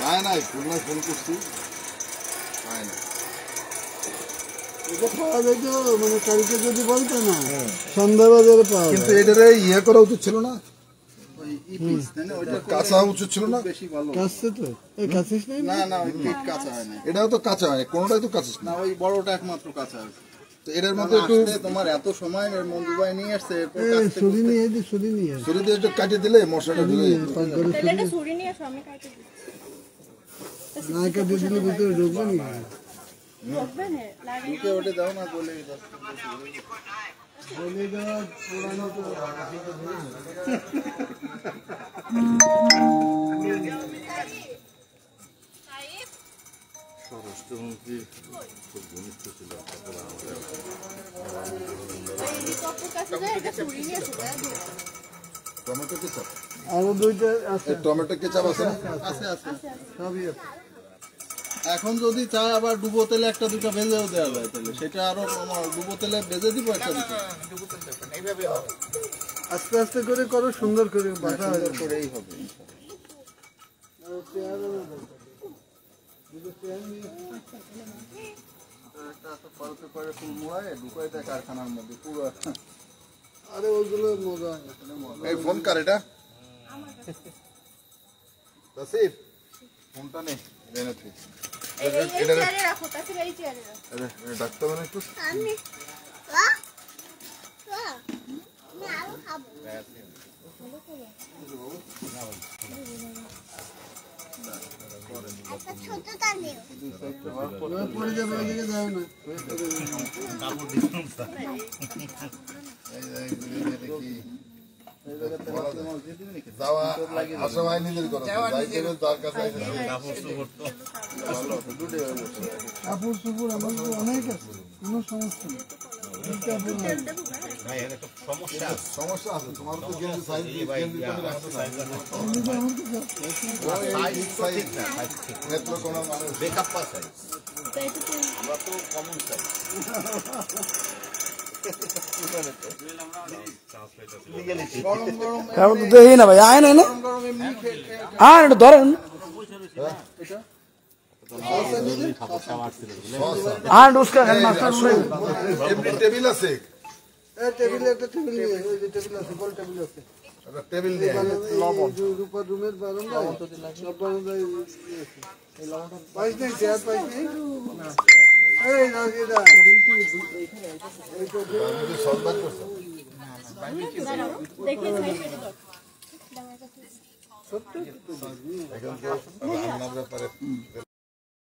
পায় নাই, খুলনায় ফোন করছি পায় না। এটা পাওয়া যায় তো, মানে কালকে যদি বলতো না সন্ধ্যাবাজারে পাওয়া, কিন্তু এটারে ইয়ে করা উচিত ছিল না, কাঁচা উচিত ছিল না। কাছে তো এই কাছিস নাই না না, ওই কেক কাঁচা হয় না। এটাও তো কাঁচা হয়, কোনোটাই তো কাঁচা না, ওই বড়টা একমাত্র কাঁচা আছে। তো এটার মধ্যে একটু তোমার এত সময় মঞ্জু ভাই নিয়ে আসছে, এরপর ছুরি নিয়ে ছুরি নিয়ে ছুরি দিয়ে একটু কাটিয়ে দিলে মশলাটা ঢুকে যেত। না কাটিয়ে দিলে ভিতরে ঢুকবে নি। ঢুকে ওঠে দাও না বলে স্বরাষ্ট্রমন্ত্রী খুব ঘনিষ্ঠ ছিল। টমেটো কেচাপ, আরো দুইটা আছে, টমেটো কেচাপ আছে না? আছে আছে সবই আছে। এখন যদি চায় আবার ডুবো তেলে একটা দুটো ভেজেও দেওয়া যায়, তাহলে সেটা আরো ডুবো তেলে ভেজে দিব একটা দুটো। আস্তে আস্তে করে করো, সুন্দর করে বাটা করেই হবে। কারখানার মধ্যে পুরো। আরে ওইগুলো মজা হয় না। এই ফোন কার এটা? তাসিফ ফোনটা নেই, ডাক্তার মানে একটু পড়ে যাবে, ওইদিকে যাও না। যাওয়া আসা ভাই নিজের করো, তার কাছে কাপড় চুপড় আমার অনেক আছে, কোনো সমস্যা নেই। সমস্যা আছে তোমার তো গেঞ্জি সাইজ কোনো মানুষ বেকাপ্পা সাইজ, আমরা তো কমন সাইজ। দেখি না ভাই, আয় না আর একটু ধরেন, আর উস্কা টেবিল আছে, টেবিলে একটা টেবিল নিয়ে, ওই যে টেবিল আছে, গোল টেবিল আছে, টেবিল দিয়ে রূপা রুমের বারান্দা সব বারান্দায় পাইস নেই, চেয়ার পাইস নেই। এই রাজিদা সরকার করছে এখন তো